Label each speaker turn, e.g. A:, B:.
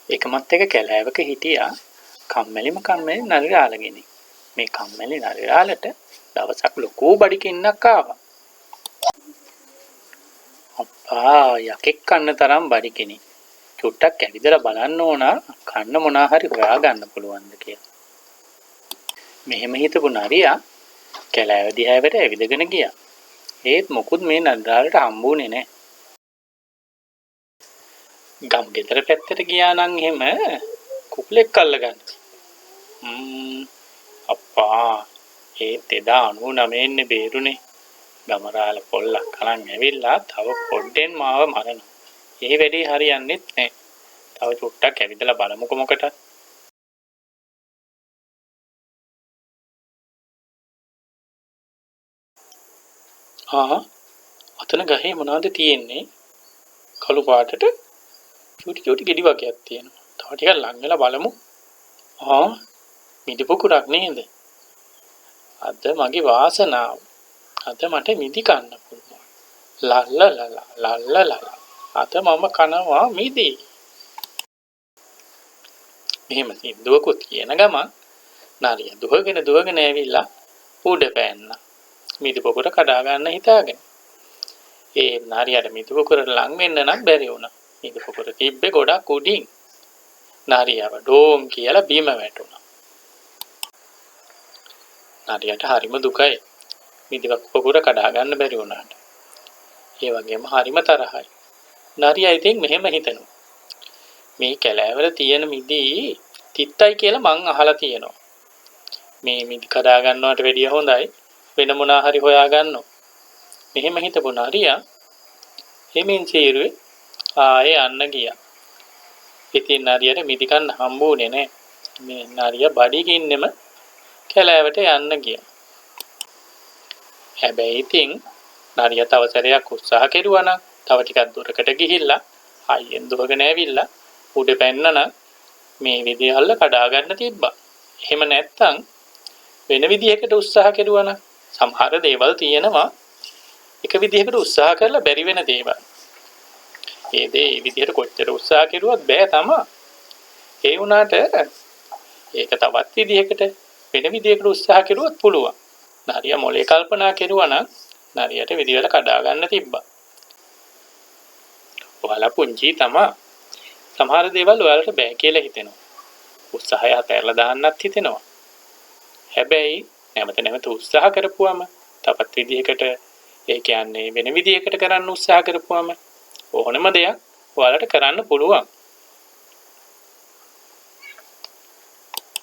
A: එකමත් එක කැලෑවක හිටියා කම්මැලිම නරිරාළගෙනි. මේ කම්මැලි නරිරාළට දවසක් ලොකු බඩගින්නක් ආවා. අප්පා යකෙක් කන්න තරම් බඩගිනි. චුට්ටක් ඇවිදලා බලන්න ඕන කන්න මොනා හරි හොයාගන්න පුළුවන්ද කියලා. මෙහෙම හිතපු නරියා කැලෑව දිහාවට ඇවිදගෙන ගියා. ඒත් මොකුත් මේ නරිරාළට හම්බුනේ නැහැ. ගම් ගෙදර පැත්තට ගියා නම් එහෙම කුකුලෙක් අල්ලගන්න. අප්පා ඒත් එදා 99 න්නේ බේරුනේ. ගමරාල පොල්ලක් අරන් ඇවිල්ලා තව පොඩ්ඩෙන් මාව මරනවා. ඒ වැඩේ හරියන්නේත් නැහැ. තව චුට්ටක් ඇවිදලා බලමුකෝ මොකටද. අතන ගහේ මොනවද තියෙන්නේ? කළු පාටට චූටි ගෙඩි වගේක් තියෙනවා. තව ටිකක් ලං වෙලා බලමු. මිදි පුකුරක් නේද? අද මගේ වාසනාව. අද මට මිදි කන්න පුළුවන්. ලල්ලලලා. අද මම කනවා මිදි. මෙහෙම සින්දුවකුත් කියන ගමන් නාරිය දුවගෙන ඇවිල්ලා උඩ පෑන්නා. මිදි පුකුර කඩා ගන්න හිතාගෙන. ඒ නාරියට මිදි පුකුරට ලං වෙන්න නම් බැරි වුණා. මිදි පුකුර තිබ්බේ ගොඩක් උඩින්. නාරියව ඩෝම් කියලා බීම වැටුණා. නාරියට හරිම දුකයි. මිදි පුකුර කඩා ගන්න බැරි වුණාට. ඒ වගේම හරිම තරහයි. නාරියා ඉතින් මෙහෙම හිතනවා. මේ කැලෑවල තියෙන මිදි තිත්තයි කියලා මං අහලා තියෙනවා. මේ මිදි කඩා ගන්නවට වැඩිය හොඳයි වෙන මොනා හරි හොයා ගන්නවා. මෙහෙම හිතපු නාරියා එමින් සීරුවේ ආයේ යන්න ගියා. ඉතින් නාරියට මිදි කන්න හම්බුනේ නැහැ. මේ නාරියා බඩගින්නෙම කැලෑවට යන්න ගියා. හැබැයි ඉතින් නාරියා තව සැරයක් උත්සාහ කෙරුවා නම් තව ටිකක් දුරකට ගිහිල්ලා හයියෙන් දුවගෙන ඇවිල්ලා උඩ පැන්නන මේ විදිහල්ල කඩා ගන්න තිබ්බා. එහෙම නැත්තම් වෙන විදිහකට උත්සාහ කෙරුවා නම් සමහර දේවල් තියෙනවා එක විදිහකට උත්සාහ කරලා බැරි වෙන දේවල්. ඒ විදිහට කොච්චර උත්සාහ කෙරුවත් බෑ තමයි. ඒ වුණාට ඒක තවත් විදිහකට වෙන විදිහකට උත්සාහ කෙරුවොත් පුළුවන්. නාරියා මොලේ කල්පනා කෙරුවා නම් නාරියට විදිහට කඩා ගන්න තිබ්බා. ඔයාලා පුංචි තමයි. සමහර දේවල් ඔයාලට බෑ කියලා හිතෙනවා. උත්සාහය අතහැරලා දාන්නත් හිතෙනවා. හැබැයි නැවත උත්සාහ කරපුවම තවත් විදිහකට ඒ කියන්නේ වෙන විදිහකට කරන්න උත්සාහ කරපුවම ඕනම දෙයක් ඔයාලට කරන්න පුළුවන්.